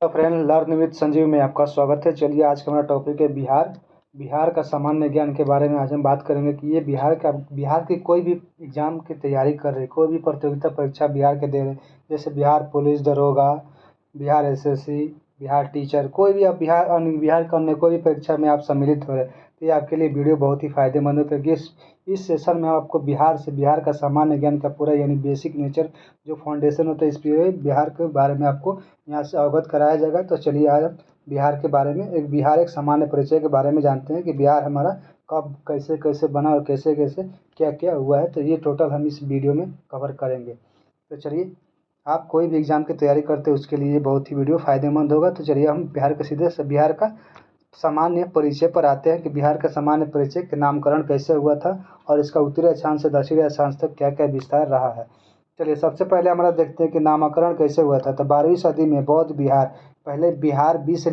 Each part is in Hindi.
तो फ्रेंड, लर्न विद संजीव में आपका स्वागत है। चलिए, आज का हमारा टॉपिक है बिहार। बिहार का सामान्य ज्ञान के बारे में आज हम बात करेंगे कि ये बिहार की कोई भी एग्जाम की तैयारी कर रहे, कोई भी प्रतियोगिता परीक्षा बिहार के दे रहे, जैसे बिहार पुलिस दरोगा, बिहार एसएससी, बिहार टीचर, कोई भी आप बिहार का अन्य कोई भी परीक्षा में आप सम्मिलित हो रहे, तो ये आपके लिए वीडियो बहुत ही फायदेमंद है, क्योंकि इस सेशन में आपको बिहार का सामान्य ज्ञान का पूरा यानी बेसिक नेचर जो फाउंडेशन होता है, इस बिहार के बारे में आपको यहाँ से अवगत कराया जाएगा। तो चलिए, आज हम बिहार के बारे में एक सामान्य परिचय के बारे में जानते हैं कि बिहार हमारा कब कैसे कैसे बना और कैसे कैसे क्या क्या हुआ है। तो ये टोटल हम इस वीडियो में कवर करेंगे। तो चलिए, आप कोई भी एग्ज़ाम की तैयारी करते हो उसके लिए बहुत ही वीडियो फ़ायदेमंद होगा। तो चलिए, हम बिहार के सीधे से बिहार का सामान्य परिचय पर आते हैं कि बिहार का सामान्य परिचय का नामकरण कैसे हुआ था और इसका उत्तरी अक्षांश से दक्षिणी अक्षांश तक क्या क्या विस्तार रहा है। चलिए, सबसे पहले हमारा देखते हैं कि नामकरण कैसे हुआ था। तो 12वीं सदी में बौद्ध बिहार, पहले बिहार बी से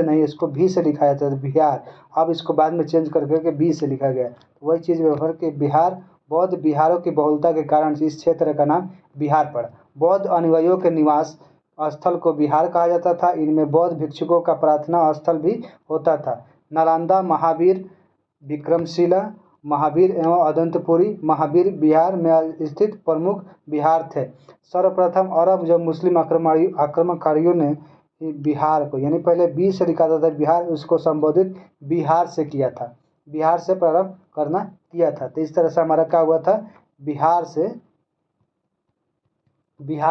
नहीं, इसको भी से लिखा जाता था बिहार। अब इसको बाद में चेंज कर करके बी से लिखा गया। तो वही चीज़ व्यवहार के बिहार, बौद्ध बिहारों की बहुलता के कारण इस क्षेत्र का नाम बिहार पड़ा। बौद्ध अनुयायियों के निवास स्थल को बिहार कहा जाता था। इनमें बौद्ध भिक्षुकों का प्रार्थना स्थल भी होता था। नालंदा, महावीर, विक्रमशिला, महावीर एवं अनंतपुरी महावीर बिहार में स्थित प्रमुख बिहार थे। सर्वप्रथम अरब जब मुस्लिम आक्रमणकारियों ने बिहार को यानी पहले बी से लिखा था बिहार, उसको संबोधित बिहार से किया था, बिहार से प्रारंभ करना किया था। तो इस तरह से हमारा क्या हुआ था, बिहार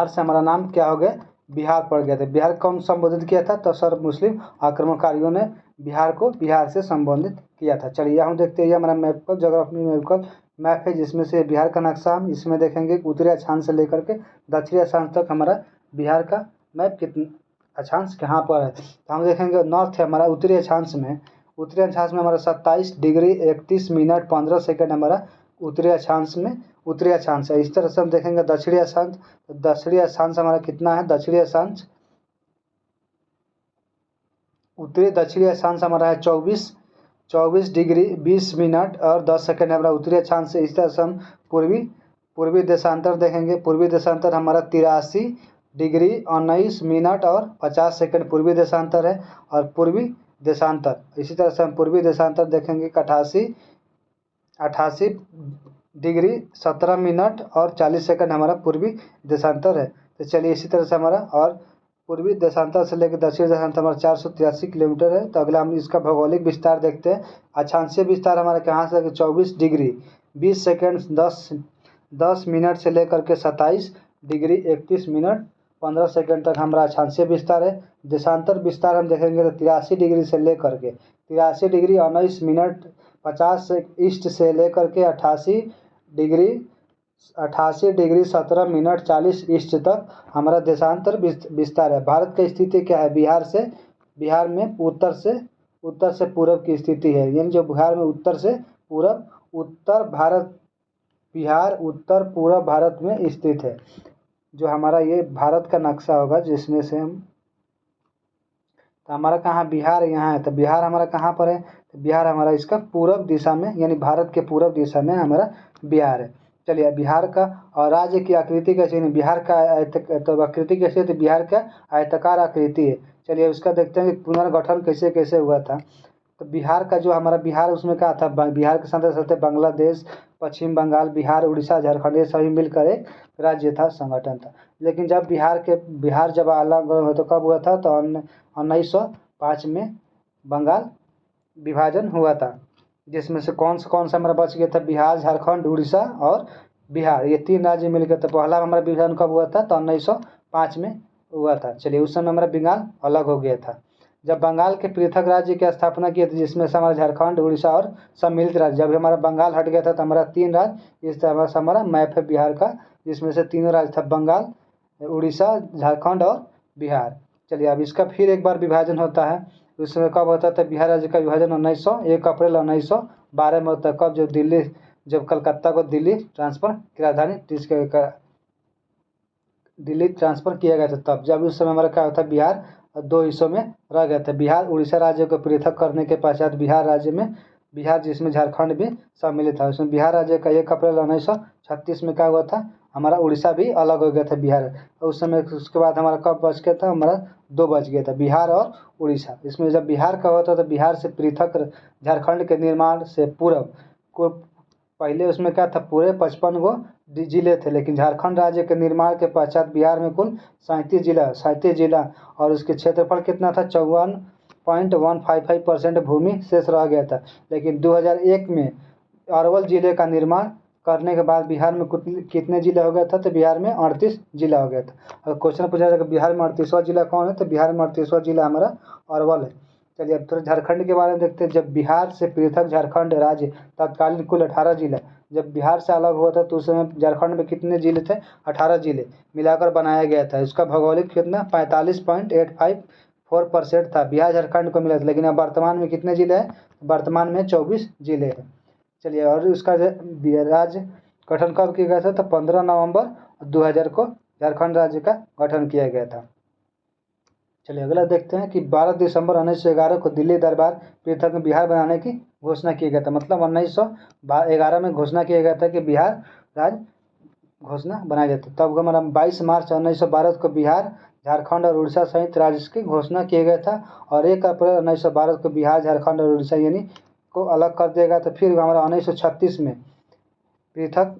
से हमारा नाम क्या हो गया, बिहार पड़ गया था। बिहार कौन संबोधित किया था, तो सर्व मुस्लिम आक्रमणकारियों ने बिहार को बिहार से संबोधित किया था। चलिए, हम देखते हैं हमारा मैप का ज्योग्राफी मैप का मैप है, जिसमें से बिहार का नक्शा हम इसमें देखेंगे। उत्तरी अक्षांश से लेकर के दक्षिणी अक्षांश तक हमारा बिहार का मैप कितना अक्षांश कहाँ पर है। तो हम देखेंगे नॉर्थ है हमारा उत्तरी अक्षांश में हमारा 27 डिग्री 31 मिनट 15 सेकेंड हमारा उत्तरी अक्षांश है। इस तरह से हम देखेंगे दक्षिणी अक्षांश हमारा कितना है, उत्तरी दक्षिणी अक्षांश हमारा है 24 डिग्री 20 मिनट और 10 सेकेंड हमारा उत्तरी अक्षांश से। इस तरह से हम पूर्वी देशांतर देखेंगे। पूर्वी देशांतर हमारा 83 डिग्री 19 मिनट और 50 सेकेंड पूर्वी देशांतर है। और पूर्वी देशांतर, इसी तरह से हम पूर्वी देशांतर देखेंगे 88 डिग्री 17 मिनट और 40 सेकंड हमारा पूर्वी देशांतर है। तो चलिए, इसी तरह से हमारा और पूर्वी देशांतर से लेकर दक्षिणी देशांतर हमारा 483 किलोमीटर है। तो अगला हम इसका भौगोलिक विस्तार देखते हैं। अक्षांशीय विस्तार हमारा कहाँ से, 24 डिग्री 20 सेकेंड 10 मिनट से लेकर के 27 डिग्री 31 मिनट 15 सेकेंड तक हमारा अक्षांशीय विस्तार है। देशांतर विस्तार हम देखेंगे तो 83 डिग्री से लेकर के 83 डिग्री 19 मिनट 50 ईस्ट से लेकर के 88 डिग्री 17 मिनट 40 ईस्ट तक हमारा देशांतर विस्तार है। भारत की स्थिति क्या है, बिहार में उत्तर से पूर्व की स्थिति है। यानी जो बिहार में उत्तर से पूर्व बिहार उत्तर पूर्व भारत में स्थित है। जो हमारा ये भारत का नक्शा होगा, जिसमें से हम, तो हमारा कहाँ बिहार यहाँ है। तो बिहार हमारा कहाँ पर है, तो बिहार हमारा इसका पूर्व दिशा में यानी भारत के पूर्व दिशा में हमारा बिहार है। चलिए, बिहार का और राज्य की आकृति कैसी है, बिहार का तो आकृति कैसी है, तो बिहार का आयताकार आकृति है। चलिए, उसका देखते हैं कि पुनर्गठन कैसे कैसे हुआ था। तो बिहार का जो हमारा बिहार उसमें क्या था, बिहार के साथ साथ बांग्लादेश, पश्चिम बंगाल, बिहार, उड़ीसा, झारखंड, ये सभी मिलकर एक राज्य था, संगठन था। लेकिन जब बिहार जब अलग हुआ तो कब हुआ था, तो 1905 में बंगाल विभाजन हुआ था, जिसमें से कौन सा हमारा बच गया था, बिहार, झारखंड, उड़ीसा और बिहार, ये 3 राज्य मिलकर। तो पहला हमारा विभाजन कब हुआ था, तो 1905 में हुआ था। चलिए, उस समय हमारा बंगाल अलग हो गया था। जब बंगाल के पृथक राज्य की स्थापना की थी, जिसमें से हमारा झारखंड, उड़ीसा और सम्मिलित राज्य, जब हमारा बंगाल हट गया था तो हमारा 3 राज्य, इस तरह से हमारा मैप है बिहार का, जिसमें से तीनों राज्य था, बंगाल, उड़ीसा, झारखंड और बिहार। चलिए, अब इसका फिर एक बार विभाजन होता है। उस समय कब होता था, बिहार राज्य का विभाजन 1 अप्रैल 1912 में होता है। कब, जब कलकत्ता को दिल्ली ट्रांसफर की राजधानी दिल्ली ट्रांसफर किया गया था, तब जब उस समय हमारा क्या होता है, बिहार 2 हिस्सों में रह गया था। बिहार उड़ीसा राज्य को पृथक करने के पश्चात बिहार जिसमें झारखंड भी सम्मिलित था, उसमें बिहार राज्य का 1 अप्रैल 1936 में क्या हुआ था, हमारा उड़ीसा भी अलग हो गया था बिहार। और उस समय उसके बाद हमारा कब बच गया था, हमारा दो बच गया था, बिहार और उड़ीसा। इसमें जब बिहार का होता था, बिहार से पृथक झारखंड के निर्माण से पूर्व को पहले उसमें क्या था, पूरे 55 गो जिले थे, लेकिन झारखंड राज्य के निर्माण के पश्चात बिहार में कुल 37 जिला और उसके क्षेत्रफल कितना था, 54.155% भूमि शेष रह गया था। लेकिन 2001 में अरवल जिले का निर्माण करने के बाद बिहार में कितने जिला हो गया था, तो बिहार में 38 जिला हो गया था। अगर क्वेश्चन पूछा जाएगा बिहार में 38वां जिला कौन है, तो बिहार में 38वां जिला हमारा अरवल है। चलिए अब थोड़ा झारखंड के बारे में देखते हैं। जब बिहार से पृथक झारखंड राज्य तत्कालीन कुल 18 जिला, जब बिहार से अलग हुआ था तो उस समय झारखंड में कितने जिले थे, 18 जिले मिलाकर बनाया गया था। इसका भौगोलिक कितना 45.854% था, बिहार झारखंड को मिला था। लेकिन अब वर्तमान में कितने जिले हैं, वर्तमान में 24 जिले हैं। चलिए और उसका राज्य गठन कब किया गया था, तो 15 नवंबर 2000 को झारखंड राज्य का गठन किया गया था। चलिए अगला देखते हैं कि 12 दिसंबर 1911 को दिल्ली दरबार पृथक में बिहार बनाने की घोषणा किया गया था। मतलब 1911 में घोषणा किया गया था कि बिहार राज्य घोषणा बनाया गया था। तब हमारा 22 मार्च 1912 को बिहार झारखंड और उड़ीसा संयुक्त राज्य की घोषणा किया गया था। और 1 अप्रैल 1912 को बिहार झारखंड और उड़ीसा यानी को अलग कर दिया गया था। फिर हमारा 1936 में पृथक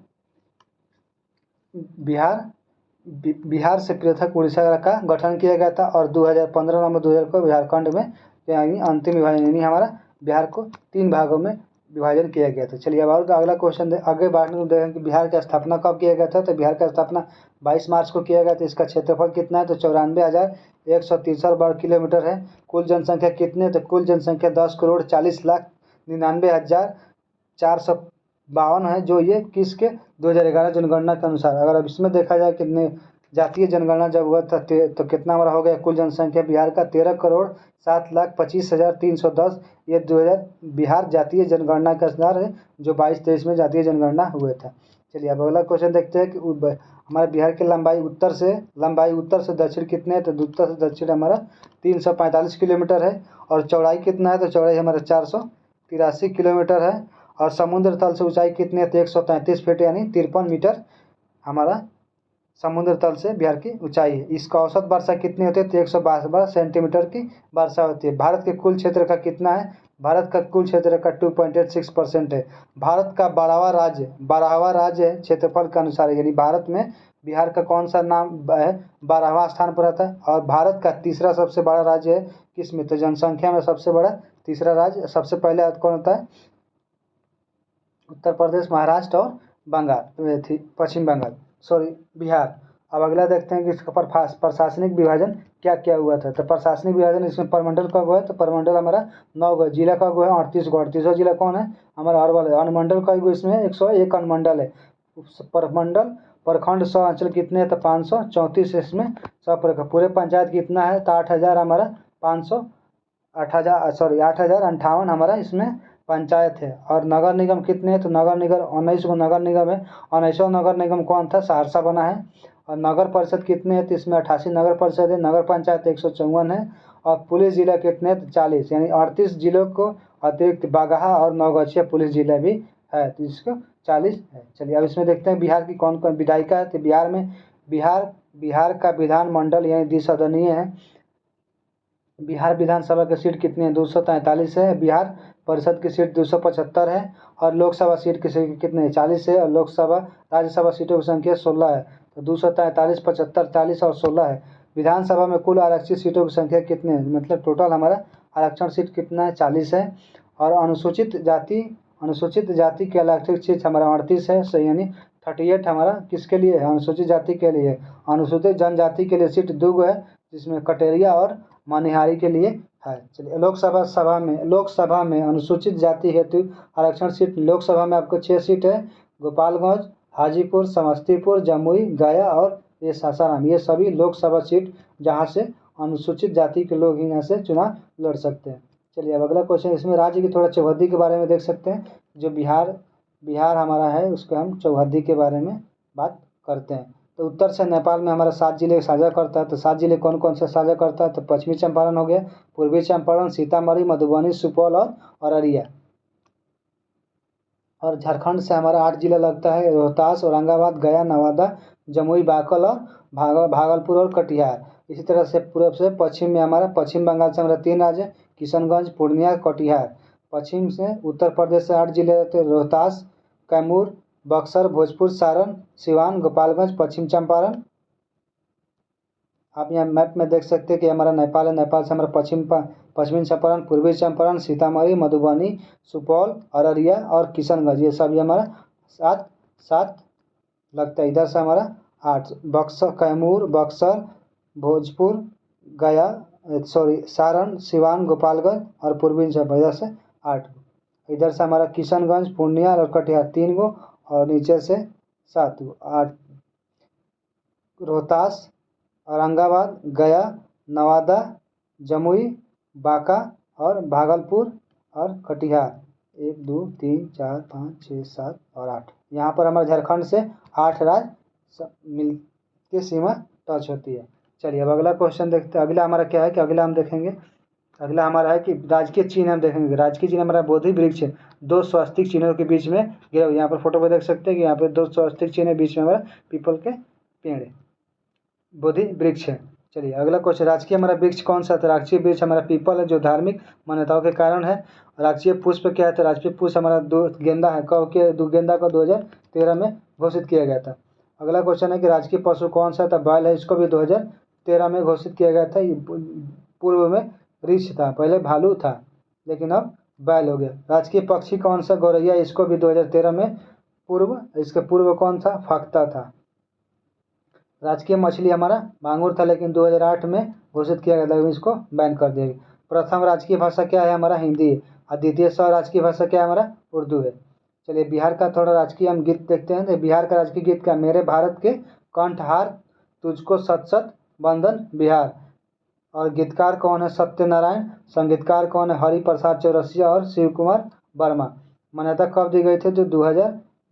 बिहार से पृथक उड़ीसा का गठन किया गया था। और 2015 नवंबर 2000 को झारखंड में यानी अंतिम विभाजन यानी हमारा बिहार को 3 भागों में विभाजन किया गया था। चलिए अब और अगला क्वेश्चन आगे बढ़ने में देखें कि बिहार की स्थापना कब किया गया था, तो बिहार की स्थापना 22 मार्च को किया गया था। इसका क्षेत्रफल कितना है, तो 94,163 वर्ग किलोमीटर है। कुल जनसंख्या कितने, तो कुल जनसंख्या 10,40,99,452 है, जो ये किसके 2011 जनगणना के अनुसार। अगर अब इसमें देखा जाए कितने जातीय जनगणना जब हुआ था तो कितना हमारा हो गया कुल जनसंख्या बिहार का 13,07,25,310। ये 2000 बिहार जातीय जनगणना का अनुसार है, जो 22-23 में जातीय जनगणना हुए था। चलिए अब अगला क्वेश्चन देखते हैं कि हमारे बिहार की लंबाई उत्तर से दक्षिण कितने है, तो उत्तर से दक्षिण हमारा 345 किलोमीटर है। और चौड़ाई कितना है, तो चौड़ाई हमारा 483 किलोमीटर है। और समुद्र तल से ऊंचाई कितनी है, तो 133 फीट यानी 53 मीटर हमारा समुद्र तल से बिहार की ऊंचाई है। इसका औसत वर्षा कितनी होती है, तो 112 सेंटीमीटर की वर्षा होती है। भारत के कुल क्षेत्र का कितना है, भारत का कुल क्षेत्र का 2.86% है। भारत का 12वां राज्य है क्षेत्रफल के अनुसार, यानी भारत में बिहार का कौन सा नाम है, 12वां स्थान पर आता है। और भारत का तीसरा सबसे बड़ा राज्य है किसमें, तो जनसंख्या में सबसे बड़ा तीसरा राज्य सबसे पहले कौन होता है, उत्तर प्रदेश, महाराष्ट्र और बंगाल पश्चिम बंगाल बिहार। अब अगला देखते हैं कि इसका प्रशासनिक विभाजन क्या क्या हुआ था। तो प्रशासनिक विभाजन इसमें प्रमंडल कब हुआ है, तो प्रमंडल हमारा 9 गो, जिला कब हुआ है 38 गो। 38वां जिला कौन है, हमारा अरवल है। अनुमंडल कई गो, इसमें 101 अनुमंडल है। प्रमंडल प्रखंड 100 अंचल कितने हैं, तो 534 इसमें 100 पूरे पंचायत कितना है, तो 8,000 हमारा 8,058 हमारा इसमें पंचायत है। और नगर निगम कितने हैं, तो नगर निगम 19 गो नगर निगम है। 19वां नगर निगम कौन था, सहरसा बना है। और नगर परिषद कितने हैं, तो इसमें 88 नगर परिषद है। नगर पंचायत 154 है। और पुलिस जिला कितने हैं, तो 40 यानी 38 जिलों को अतिरिक्त बागहा और नवगछिया पुलिस जिला भी है, तो इसको 40 है। चलिए अब इसमें देखते हैं बिहार की कौन कौन विधायिका है। तो बिहार का विधानमंडल यानी द्विसदनीय है। बिहार विधानसभा की सीट कितनी है, 243 है। बिहार परिषद की सीट 275 है। और लोकसभा सीट की संख्या कितनी है, 40 है। और राज्यसभा सीटों की संख्या 16 है। तो 243, 75, 40 और 16 है। विधानसभा में कुल आरक्षित सीटों की संख्या कितनी है, मतलब टोटल हमारा आरक्षण सीट कितना है, 40 है। और अनुसूचित जाति के आरक्षित सीट हमारा 38 है, सही यानी 38 हमारा किसके लिए है, अनुसूचित जाति के लिए। अनुसूचित जनजाति के लिए सीट 2 गो है, जिसमें कटेरिया और मनिहारी के लिए है। चलिए लोकसभा में अनुसूचित जाति हेतु आरक्षण सीट लोकसभा में आपको 6 सीट है। गोपालगंज, हाजीपुर, समस्तीपुर, जमुई, गया और ये सासाराम, ये सभी लोकसभा सीट जहाँ से अनुसूचित जाति के लोग ही यहाँ से चुनाव लड़ सकते हैं। चलिए अब अगला क्वेश्चन, इसमें राज्य की थोड़ा चौहद्दी के बारे में देख सकते हैं। जो बिहार हमारा है उसको हम चौहद्दी के बारे में बात करते हैं। तो उत्तर से नेपाल में हमारा 7 जिले साझा करता है। तो 7 जिले कौन कौन से साझा करता है, तो पश्चिमी चंपारण हो गया, पूर्वी चंपारण, सीतामढ़ी, मधुबनी, सुपौल और अररिया। और झारखंड से हमारा 8 जिला लगता है, रोहतास, औरंगाबाद, गया, नवादा, जमुई, बांकुल और भागलपुर और कटिहार। इसी तरह से पूर्व से पश्चिम में हमारा पश्चिम बंगाल से हमारा 3 राज्य, किशनगंज, पूर्णिया, कटिहार। पश्चिम से उत्तर प्रदेश से 8 जिले रहते हैं, रोहतास, कैमूर, बक्सर, भोजपुर, सारण, सिवान, गोपालगंज, पश्चिम चंपारण। आप यहाँ मैप में देख सकते हैं कि हमारा नेपाल है, नेपाल से हमारा पश्चिमी चंपारण, पूर्वी चंपारण, सीतामढ़ी, मधुबनी, सुपौल, अररिया और किशनगंज, ये सभी हमारा 7 7 लगता है। इधर से हमारा 8, बक्सर, कैमूर, बक्सर, भोजपुर, गया, सारण, सिवान, गोपालगंज और पूर्वी चंपारण, इधर से 8। इधर से हमारा किशनगंज, पूर्णिया और कटिहार 3 गो, और नीचे से 7 गो, 8। रोहतास, औरंगाबाद, गया, नवादा, जमुई, बांका और भागलपुर और कटिहार, 1 2 3 4 5 6 7 और 8। यहाँ पर हमारे झारखंड से 8 राज्य मिल की सीमा टच होती है। चलिए अब अगला क्वेश्चन देखते हैं। अगला हमारा क्या है कि अगला हम देखेंगे, अगला हमारा है कि राजकीय चिन्ह हम देखेंगे। राजकीय चिन्ह हमारा बोधि वृक्ष है, 2 स्वास्तिक चिन्हों के बीच में गिरा हुआ। यहाँ पर फोटो में देख सकते हैं कि यहाँ पर 2 स्वास्तिक चिन्ह है, बीच में हमारा पीपल के पेड़ है, बोधि वृक्ष है। चलिए अगला क्वेश्चन, राजकीय हमारा वृक्ष कौन सा था? राजकीय वृक्ष हमारा पीपल है, जो धार्मिक मान्यताओं के कारण है। राजकीय पुष्प क्या है? तो राजकीय पुष्प हमारा गेंदा है। कब के गेंदा को 2013 में घोषित किया गया था। अगला क्वेश्चन है कि राजकीय पशु कौन सा था? बैल है, इसको भी 2013 में घोषित किया गया था। पूर्व में रीछ था, पहले भालू था लेकिन अब बैल हो गया। राजकीय पक्षी कौन सा? गौरैया, इसको भी 2013 में इसके पूर्व कौन था? फख्ता था। राजकीय मछली हमारा मांगुर था, लेकिन 2008 में घोषित किया गया था, लेकिन इसको बैन कर दिया गया। प्रथम राजकीय भाषा क्या है? हमारा हिंदी है। और द्वितीय राजकीय भाषा क्या है? हमारा उर्दू है। चलिए बिहार का थोड़ा राजकीय हम गीत देखते हैं। तो बिहार का राजकीय गीत क्या? मेरे भारत के कंठहार, तुझको सत सत वंदन बिहार। और गीतकार कौन है? सत्यनारायण। संगीतकार कौन है? हरि प्रसाद चौरसिया और शिव कुमार वर्मा। मान्यता कब दी गई थी? तो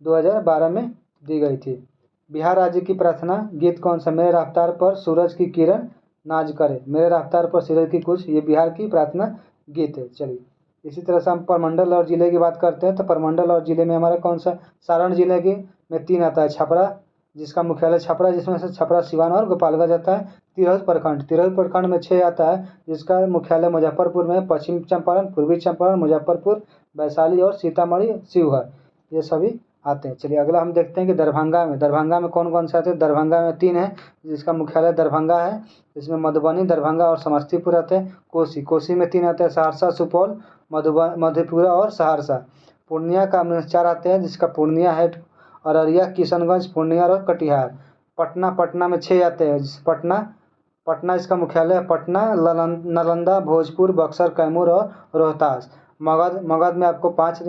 2012 में दी गई थी। बिहार राज्य की प्रार्थना गीत कौन सा? मेरे रफ्तार पर सूरज की किरण नाज करे, मेरे रफ्तार पर सूरज की कुछ, ये बिहार की प्रार्थना गीत है। चलिए इसी तरह से हम प्रमंडल और जिले की बात करते हैं। तो प्रमंडल और जिले में हमारा कौन सा? सारण जिले के में 3 आता है, छपरा जिसका मुख्यालय छपरा, जिसमें से छपरा, सिवान और गोपालगंज आता है। तिरहुत प्रखंड में 6 आता है, जिसका मुख्यालय मुजफ्फरपुर में, पश्चिम चंपारण, पूर्वी चंपारण, मुजफ्फरपुर, वैशाली और सीतामढ़ी, शिवहर, ये सभी आते हैं। चलिए अगला हम देखते हैं कि दरभंगा में कौन कौन से आते हैं। दरभंगा में 3 है, जिसका मुख्यालय दरभंगा है। इसमें मधुबनी, दरभंगा और समस्तीपुर आते हैं। कोसी में 3 आते हैं, सहरसा, सुपौल, मधेपुरा और सहरसा। पूर्णिया का 4 आते हैं, जिसका पूर्णिया है, अररिया, किशनगंज, पूर्णिया और कटिहार। पटना में 6 आते हैं, पटना इसका मुख्यालय है, पटना, नालंदा, भोजपुर, बक्सर, कैमूर और रोहतास। मगध में आपको 5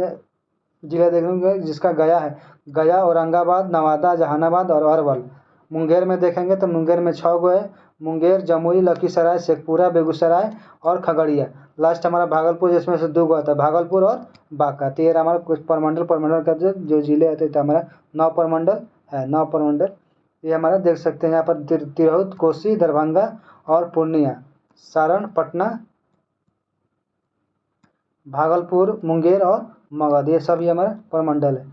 जिला देखने को मिलेगा, जिसका गया है, गया, औरंगाबाद, नवादा, जहानाबाद और अरवल। मुंगेर में देखेंगे तो मुंगेर में 6 गो है, मुंगेर, जमुई, लखीसराय, शेखपुरा, बेगूसराय और खगड़िया। लास्ट हमारा भागलपुर, जिसमें से 2 गो आता है, भागलपुर और बांका। तो ये हमारा कुछ प्रमंडल का जो जिले आते थे, हमारा 9 प्रमंडल है, 9 प्रमंडल। ये हमारा देख सकते हैं यहाँ पर तिरहुत, कोसी, दरभंगा और पूर्णिया, सारण, पटना, भागलपुर, मुंगेर और मगध, ये सभी हमारा प्रमंडल है।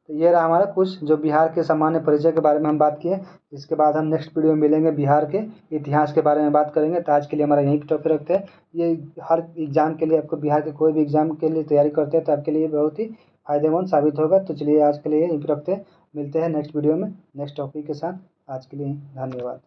तो ये रहा हमारा कुछ जो बिहार के सामान्य परिचय के बारे में हम बात किए। इसके बाद हम नेक्स्ट वीडियो में मिलेंगे, बिहार के इतिहास के बारे में बात करेंगे। तो आज के लिए हमारा यहीं टॉपिक रखते हैं। ये हर एग्जाम के लिए, आपको बिहार के कोई भी एग्जाम के लिए तैयारी करते हैं तो आपके लिए बहुत ही फायदेमंद साबित होगा। तो चलिए आज के लिए यहीं पर रखते हैं, मिलते हैं नेक्स्ट वीडियो में नेक्स्ट टॉपिक के साथ। आज के लिए धन्यवाद।